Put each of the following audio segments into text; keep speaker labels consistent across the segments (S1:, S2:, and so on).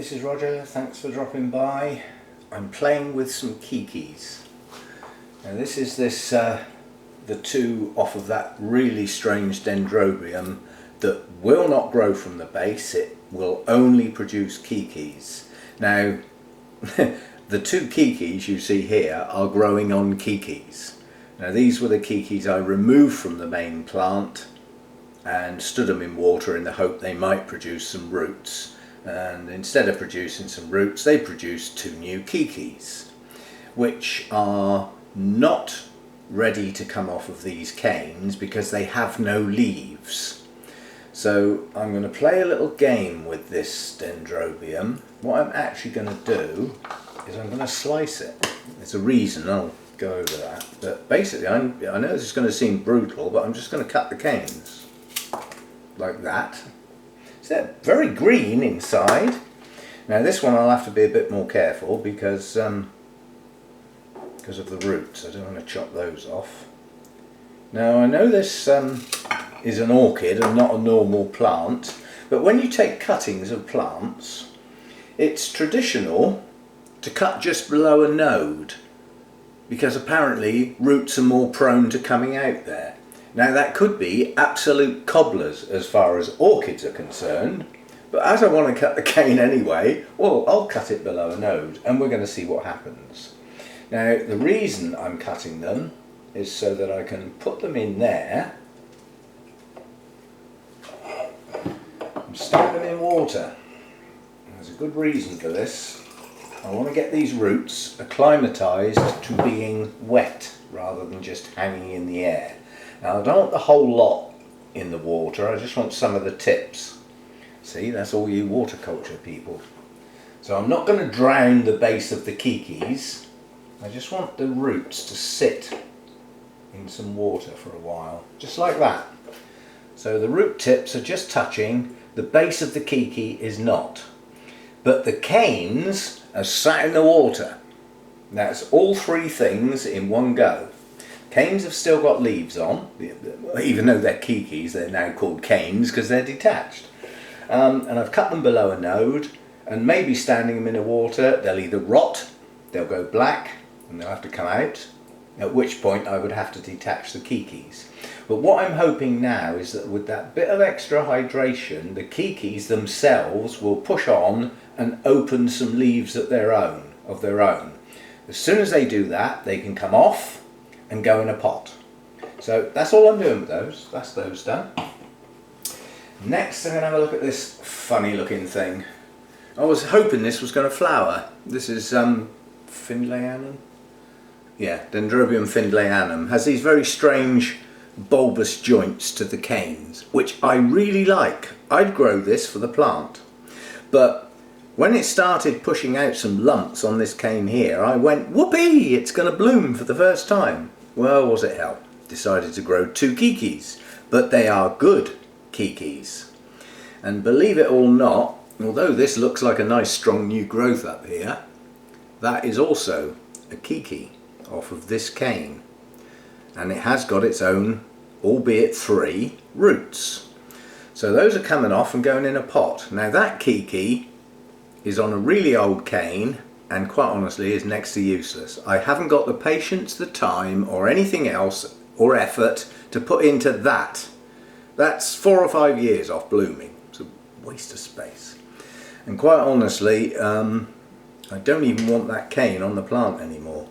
S1: this is Roger, thanks for dropping by. I'm playing with some Keikis. Now this is the two off of that really strange dendrobium that will not grow from the base, it will only produce Keikis. Now the two Keikis you see here are growing on Keikis. Now these were the Keikis I removed from the main plant and stood them in water in the hope they might produce some roots, and instead of producing some roots they produced two new Keikis which are not ready to come off of these canes because they have no leaves. So I'm going to play a little game with this dendrobium. What I'm actually going to do is I'm going to slice it. There's a reason, I'll go over that, but basically I know this is going to seem brutal, but I'm just going to cut the canes like that. So they're very green inside. Now this one I'll have to be a bit more careful because of the roots. I don't want to chop those off. Now I know this is an orchid and not a normal plant, but when you take cuttings of plants, it's traditional to cut just below a node because apparently roots are more prone to coming out there. Now that could be absolute cobblers as far as orchids are concerned, but as I want to cut the cane anyway, well, I'll cut it below a node and we're going to see what happens. Now the reason I'm cutting them is so that I can put them in there and stand them in water. There's a good reason for this. I want to get these roots acclimatised to being wet rather than just hanging in the air. Now I don't want the whole lot in the water, I just want some of the tips. See, that's all you horticulture people. So I'm not going to drown the base of the Keikis, I just want the roots to sit in some water for a while, just like that. So the root tips are just touching, the base of the Keiki is not. But the canes are sat in the water. That's all three things in one go. Canes have still got leaves on, even though they're Keikis, they're now called canes because they're detached. And I've cut them below a node, and maybe standing them in the water, they'll either rot, they'll go black, and they'll have to come out, at which point I would have to detach the Keikis. But what I'm hoping now is that with that bit of extra hydration, the Keikis themselves will push on and open some leaves of their own. As soon as they do that, they can come off and go in a pot. So that's all I'm doing with those. That's those done. Next I'm going to have a look at this funny looking thing. I was hoping this was going to flower. This is Findlayanum? Yeah, Dendrobium Findlayanum. Has these very strange bulbous joints to the canes, which I really like. I'd grow this for the plant. But when it started pushing out some lumps on this cane here, I went, whoopee, it's going to bloom for the first time. Well, was it hell? Decided to grow two Keikis, but they are good Keikis. And believe it or not, although this looks like a nice strong new growth up here, that is also a Keiki off of this cane. And it has got its own, albeit three, roots. So those are coming off and going in a pot. Now that Keiki is on a really old cane and quite honestly is next to useless. I haven't got the patience, the time or anything else or effort to put into that. That's 4 or 5 years off blooming. It's a waste of space. And quite honestly, I don't even want that cane on the plant anymore.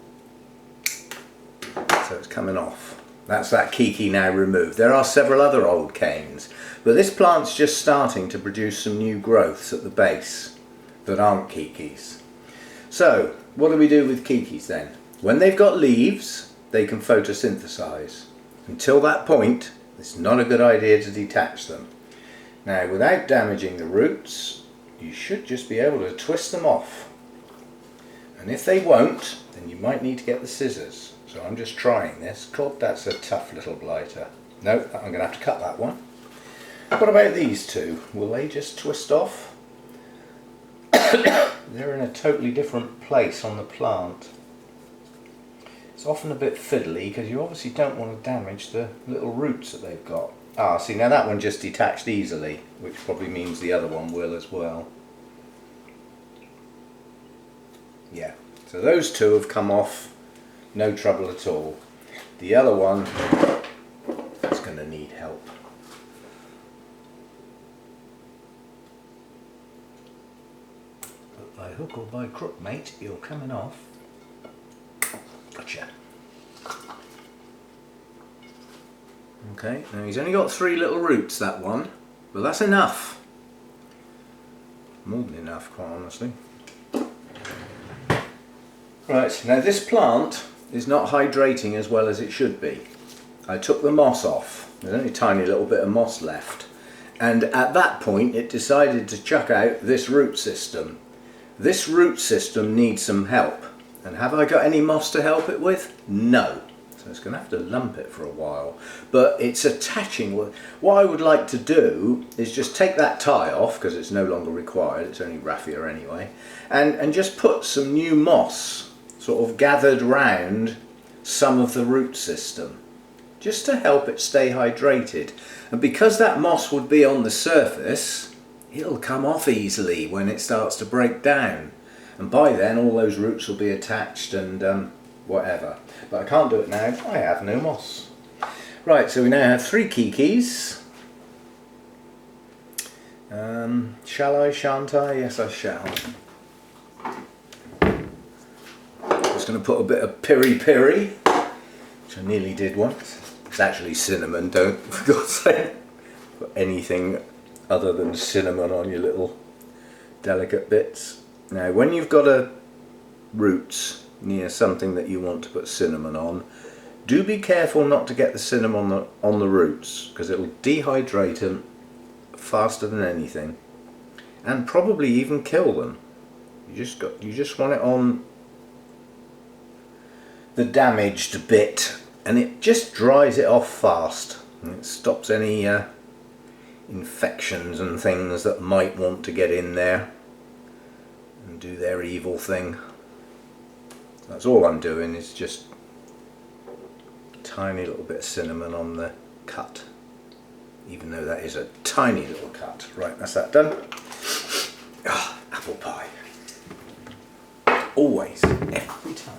S1: So it's coming off. That's that Keiki now removed. There are several other old canes, but this plant's just starting to produce some new growths at the base that aren't Keikis. So what do we do with Keikis then? When they've got leaves, they can photosynthesize. Until that point, it's not a good idea to detach them. Now without damaging the roots, you should just be able to twist them off. And if they won't, then you might need to get the scissors. So I'm just trying this. God, that's a tough little blighter. No, I'm going to have to cut that one. What about these two? Will they just twist off? They're in a totally different place on the plant. It's often a bit fiddly because you obviously don't want to damage the little roots that they've got. Ah, see, now that one just detached easily, which probably means the other one will as well. Yeah, so those two have come off, no trouble at all. The other one is going to need help. But by hook or by crook, mate, you're coming off. Gotcha. Okay, now he's only got 3 little roots, that one, but that's enough. More than enough, quite honestly. Right, now this plant is not hydrating as well as it should be. I took the moss off. There's only a tiny little bit of moss left. And at that point it decided to chuck out this root system. This root system needs some help. And have I got any moss to help it with? No. So it's going to have to lump it for a while. But it's attaching. What I would like to do is just take that tie off, because it's no longer required, it's only raffia anyway, and just put some new moss sort of gathered round some of the root system, just to help it stay hydrated. And because that moss would be on the surface, it'll come off easily when it starts to break down. And by then all those roots will be attached and whatever. But I can't do it now, I have no moss. Right, so we now have 3 Keikis. Shall I, shan't I? Yes, I shall. Just going to put a bit of piri piri, which I nearly did once. It's actually cinnamon, don't, for God's sake, put anything other than cinnamon on your little delicate bits. Now, when you've got a roots near something that you want to put cinnamon on, do be careful not to get the cinnamon on the roots, because it will dehydrate them faster than anything, and probably even kill them. You just want it on the damaged bit, and it just dries it off fast, and it stops any infections and things that might want to get in there and do their evil thing. That's all I'm doing, is just a tiny little bit of cinnamon on the cut, even though that is a tiny little cut. Right, that's that done. Ah, apple pie. Always, every time.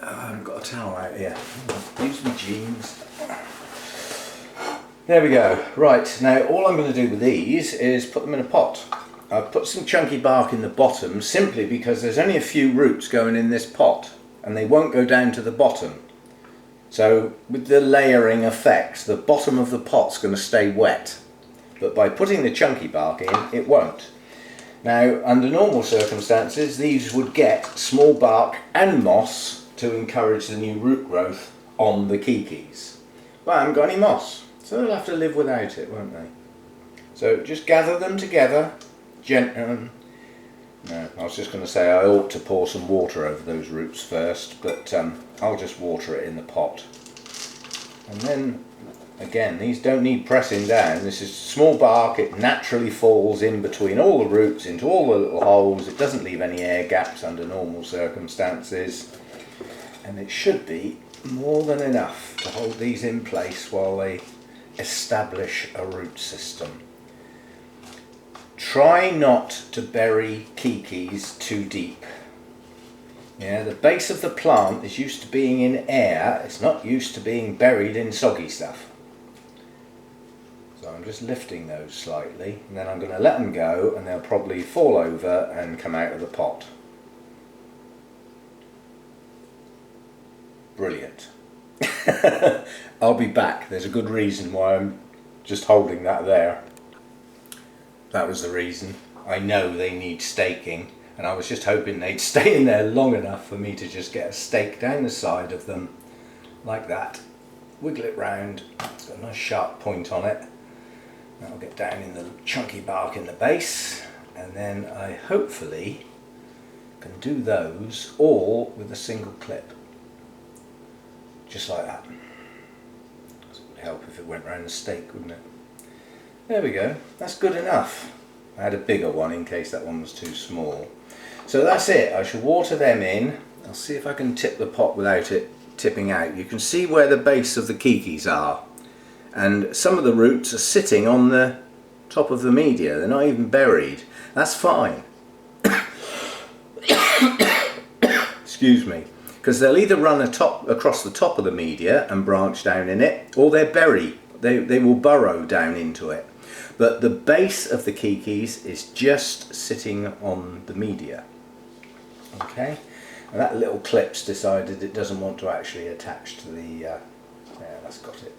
S1: I haven't got a towel out here. Use my jeans. There we go. Right, now all I'm going to do with these is put them in a pot. I've put some chunky bark in the bottom simply because there's only a few roots going in this pot and they won't go down to the bottom. So with the layering effect, the bottom of the pot's going to stay wet. But by putting the chunky bark in, it won't. Now, under normal circumstances, these would get small bark and moss to encourage the new root growth on the Keikis. But I haven't got any moss, so they'll have to live without it, won't they? So just gather them together. No, I was just going to say I ought to pour some water over those roots first, but I'll just water it in the pot. And then, again, these don't need pressing down. This is small bark, it naturally falls in between all the roots into all the little holes. It doesn't leave any air gaps under normal circumstances. And it should be more than enough to hold these in place while they establish a root system. Try not to bury Keikis too deep. Yeah, the base of the plant is used to being in air, it's not used to being buried in soggy stuff. So I'm just lifting those slightly, and then I'm going to let them go, and they'll probably fall over and come out of the pot. Brilliant. I'll be back. There's a good reason why I'm just holding that there. That was the reason. I know they need staking, and I was just hoping they'd stay in there long enough for me to just get a stake down the side of them, like that. Wiggle it round, it's got a nice sharp point on it. That'll get down in the chunky bark in the base, and then I hopefully can do those all with a single clip. Just like that. It would help if it went round the stake, wouldn't it? There we go, that's good enough. I had a bigger one in case that one was too small. So that's it, I shall water them in. I'll see if I can tip the pot without it tipping out. You can see where the base of the Keikis are. And some of the roots are sitting on the top of the media. They're not even buried. That's fine. Excuse me. Because they'll either run across the top of the media and branch down in it, or they're buried. They will burrow down into it. But the base of the Keikis is just sitting on the media. Okay, and that little clip's decided it doesn't want to actually attach to the, yeah, that's got it.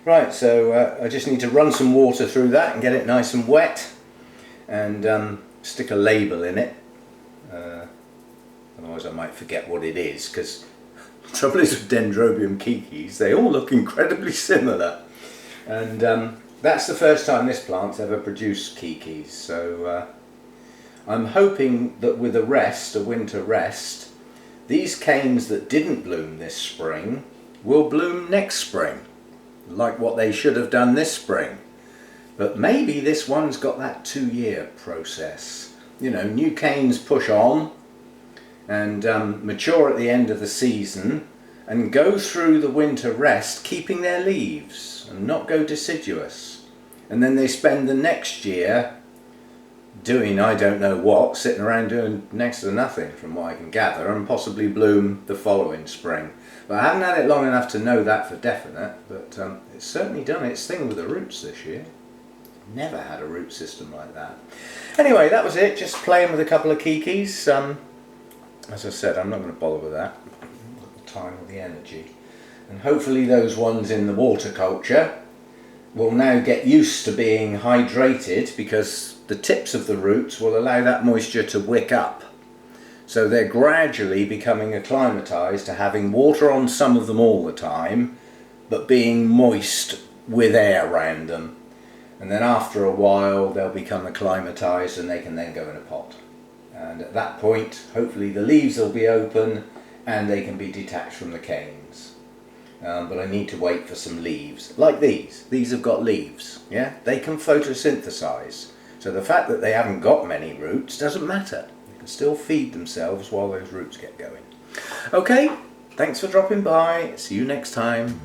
S1: Right, so I just need to run some water through that and get it nice and wet, and stick a label in it. Otherwise I might forget what it is, because the trouble is with Dendrobium Keikis, they all look incredibly similar. And that's the first time this plant's ever produced Keikis, so I'm hoping that with a winter rest, these canes that didn't bloom this spring will bloom next spring, like what they should have done this spring. But maybe this one's got that 2-year process. You know, new canes push on and mature at the end of the season and go through the winter rest keeping their leaves and not go deciduous. And then they spend the next year doing I don't know what, sitting around doing next to nothing from what I can gather, and possibly bloom the following spring. But I haven't had it long enough to know that for definite, but it's certainly done its thing with the roots this year. Never had a root system like that. Anyway, that was it, just playing with a couple of Keikis. As I said, I'm not going to bother with that. The time or the energy. And hopefully those ones in the water culture will now get used to being hydrated, because the tips of the roots will allow that moisture to wick up. So they're gradually becoming acclimatized to having water on some of them all the time, but being moist with air around them. And then after a while they'll become acclimatized and they can then go in a pot. And at that point, hopefully the leaves will be open and they can be detached from the canes. But I need to wait for some leaves, like these. These have got leaves, yeah? They can photosynthesize. So the fact that they haven't got many roots doesn't matter. They can still feed themselves while those roots get going. Okay, thanks for dropping by. See you next time.